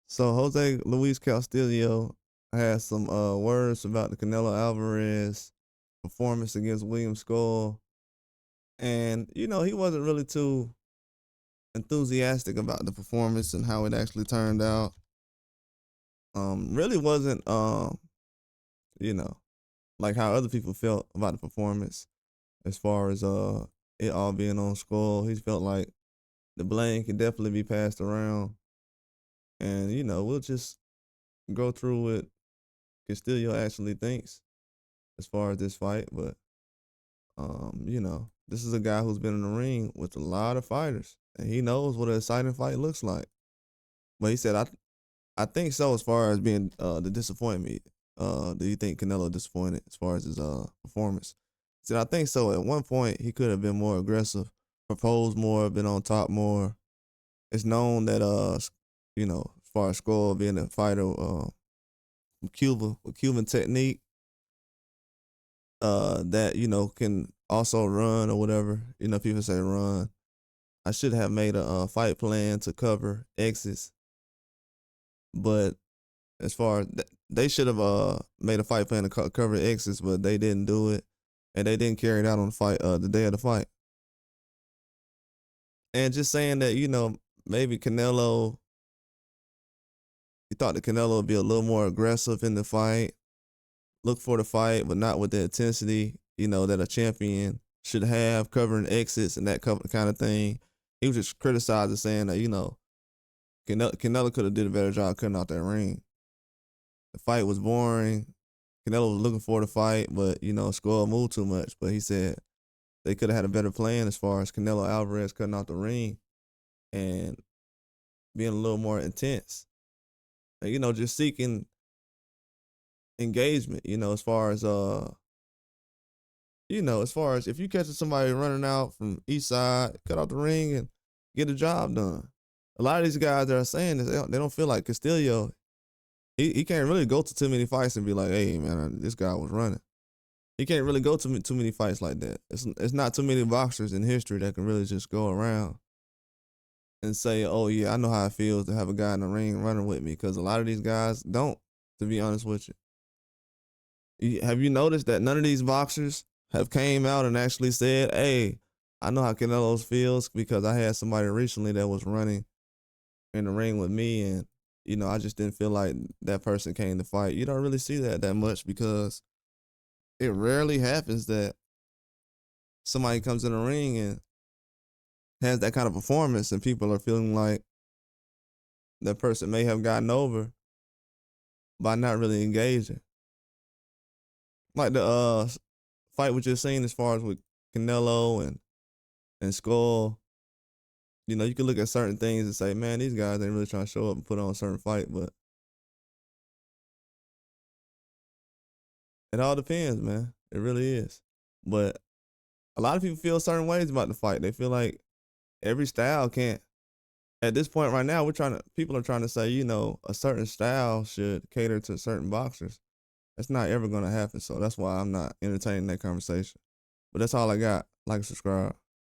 So Jose Luis Castillo had some words about the Canelo Alvarez performance against William Skull, and he wasn't really too enthusiastic about the performance and how it actually turned out. Really wasn't you know like how other people felt about the performance as far as it all being on Skull. He felt like the blame could definitely be passed around, and we'll just go through what Castillo actually thinks as far as this fight. But this is a guy who's been in the ring with a lot of fighters, and he knows what an exciting fight looks like. But he said, I think so as far as being the disappointment. Do you think Canelo disappointed as far as his performance? He said, I think so. At one point, he could have been more aggressive, proposed more, been on top more. It's known that as far as Skull being a fighter from Cuba with Cuban technique, that can also run or whatever. People say run. I should have made a fight plan to cover exits, but as far as they should have made a fight plan to cover exits, but they didn't do it, and they didn't carry it out on the day of the fight. And just saying that maybe Canelo, he thought that Canelo would be a little more aggressive in the fight, look for the fight, but not with the intensity that a champion should have, covering exits and that kind of thing. He was just criticizing, saying that Canelo could have did a better job cutting out that ring. The fight was boring. Canelo was looking for the fight, but Skull moved too much. But he said they could have had a better plan as far as Canelo Alvarez cutting out the ring and being a little more intense. And, just seeking engagement. As far as if you catch somebody running out from east side, cut out the ring and get the job done. A lot of these guys that are saying this, they don't feel like Castillo. He can't really go to too many fights and be like, hey man, this guy was running. He can't really go to too many fights like that. It's not too many boxers in history that can really just go around and say, oh yeah, I know how it feels to have a guy in the ring running with me, because a lot of these guys don't, to be honest with you. Have you noticed that none of these boxers have came out and actually said, hey, I know how Canelo feels because I had somebody recently that was running in the ring with me, and I just didn't feel like that person came to fight. You don't really see that much, because it rarely happens that somebody comes in the ring and has that kind of performance and people are feeling like that person may have gotten over by not really engaging. Like the fight we just seen as far as with Canelo and Skull. You can look at certain things and say, man, these guys ain't really trying to show up and put on a certain fight, but it all depends, man. It really is. But a lot of people feel certain ways about the fight. They feel like every style can't. At this point right now, people are trying to say, a certain style should cater to certain boxers. That's not ever gonna happen. So that's why I'm not entertaining that conversation. But that's all I got. Like and subscribe.